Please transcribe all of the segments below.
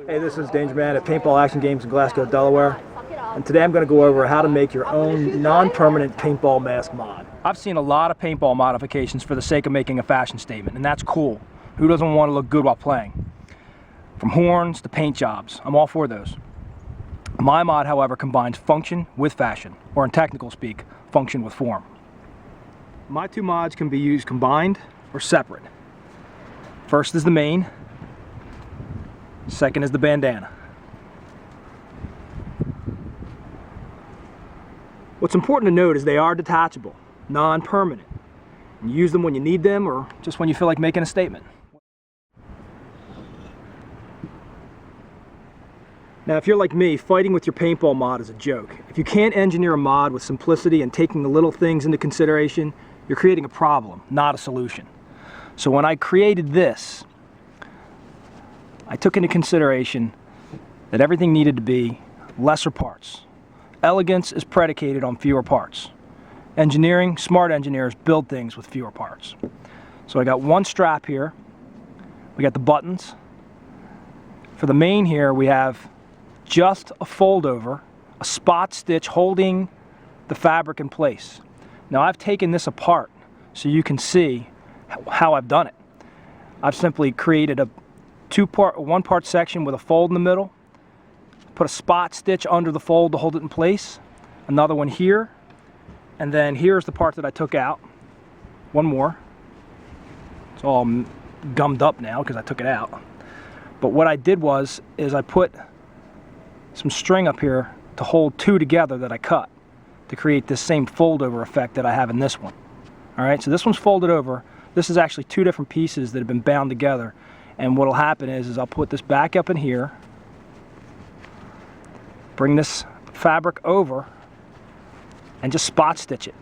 Hey, this is DangerMan at Paintball Action Games in Glasgow, Delaware. And today I'm going to go over how to make your own non-permanent paintball mask mod. I've seen a lot of paintball modifications for the sake of making a fashion statement, and that's cool. Who doesn't want to look good while playing? From horns to paint jobs, I'm all for those. My mod, however, combines function with fashion, or in technical speak, function with form. My two mods can be used combined or separate. First is the main, second is the bandana. What's important to note is they are detachable, non-permanent. You use them when you need them or just when you feel like making a statement. Now, if you're like me, fighting with your paintball mod is a joke. If you can't engineer a mod with simplicity and taking the little things into consideration, you're creating a problem, not a solution. So when I created this, I took into consideration that everything needed to be lesser parts. Elegance is predicated on fewer parts. Engineering, smart engineers build things with fewer parts. So I got one strap here. We got the buttons. For the main here, we have just a fold over, a spot stitch holding the fabric in place. Now I've taken this apart so you can see how I've done it. I've simply created a one part section with a fold in the middle, put a spot stitch under the fold to hold it in place, another one here, and then here's the part that I took out. One more. It's all gummed up now because I took it out. But what I did was I put some string up here to hold two together that I cut to create this same fold over effect that I have in this one. Alright, so this one's folded over. This is actually two different pieces that have been bound together. And what will happen is I'll put this back up in here, bring this fabric over, and just spot stitch it.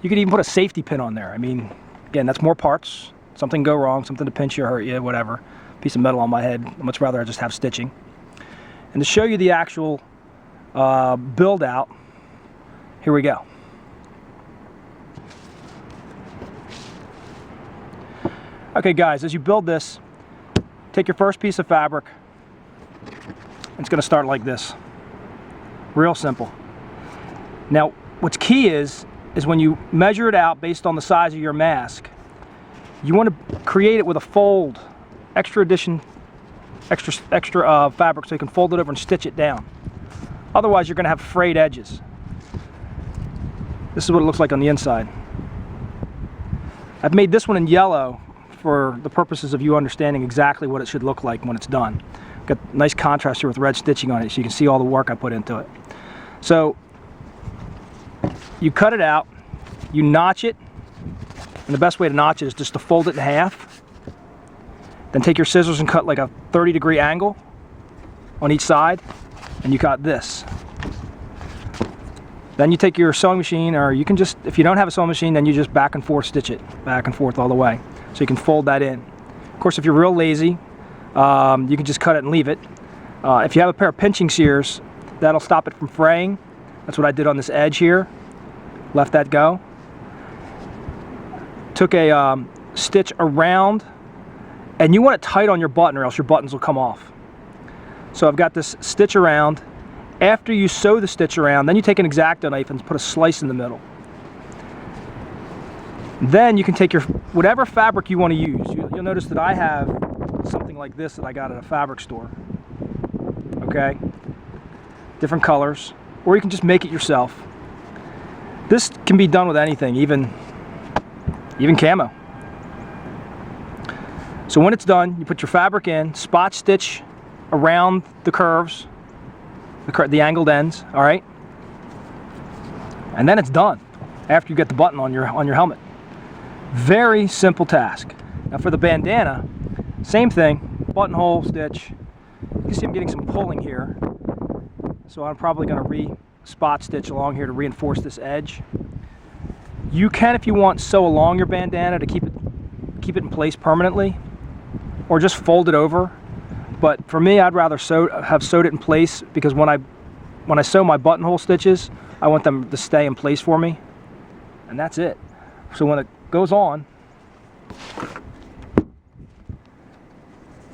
You could even put a safety pin on there. I mean, again, that's more parts. Something go wrong, something to pinch you or hurt you, whatever. Piece of metal on my head. I'd much rather I just have stitching. And to show you the actual build out, here we go. Okay guys, as you build this, take your first piece of fabric. It's going to start like this. Real simple. Now, what's key is when you measure it out based on the size of your mask, you want to create it with a fold, extra fabric so you can fold it over and stitch it down. Otherwise, you're going to have frayed edges. This is what it looks like on the inside. I've made this one in yellow for the purposes of you understanding exactly what it should look like when it's done. Got nice contrast here with red stitching on it so you can see all the work I put into it. So you cut it out, you notch it, and the best way to notch it is just to fold it in half. Then take your scissors and cut like a 30-degree angle on each side, and you got this. Then you take your sewing machine, or you can just, if you don't have a sewing machine, then you just back and forth stitch it, back and forth all the way. So you can fold that in. Of course, if you're real lazy, you can just cut it and leave it. If you have a pair of pinching shears, that'll stop it from fraying. That's what I did on this edge here. Left that go. Took a stitch around, and you want it tight on your button or else your buttons will come off. So I've got this stitch around. After you sew the stitch around, then you take an X-Acto knife and put a slice in the middle. Then you can take your whatever fabric you want to use. You'll notice that I have something like this that I got at a fabric store. Okay? Different colors. Or you can just make it yourself. This can be done with anything, even camo. So when it's done, you put your fabric in, spot stitch around the curves, the angled ends, all right? And then it's done after you get the button on your helmet. Very simple task. Now for the bandana, same thing, buttonhole stitch. You can see I'm getting some pulling here. So I'm probably going to re-spot stitch along here to reinforce this edge. You can, if you want, sew along your bandana to keep it in place permanently, or just fold it over. But for me, I'd rather have sewed it in place, because when I sew my buttonhole stitches, I want them to stay in place for me. And that's it. So when it goes on,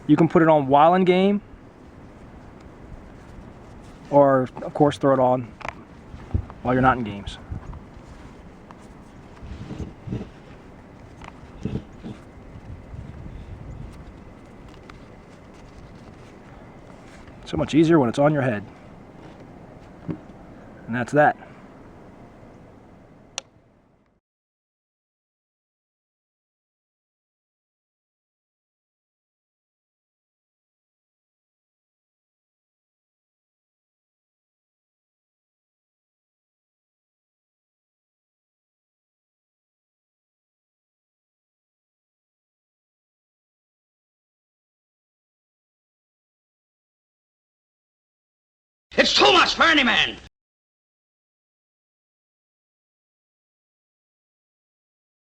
you can put it on while in game, or of course throw it on while you're not in games. So much easier when it's on your head. And that's that. It's too much for any man.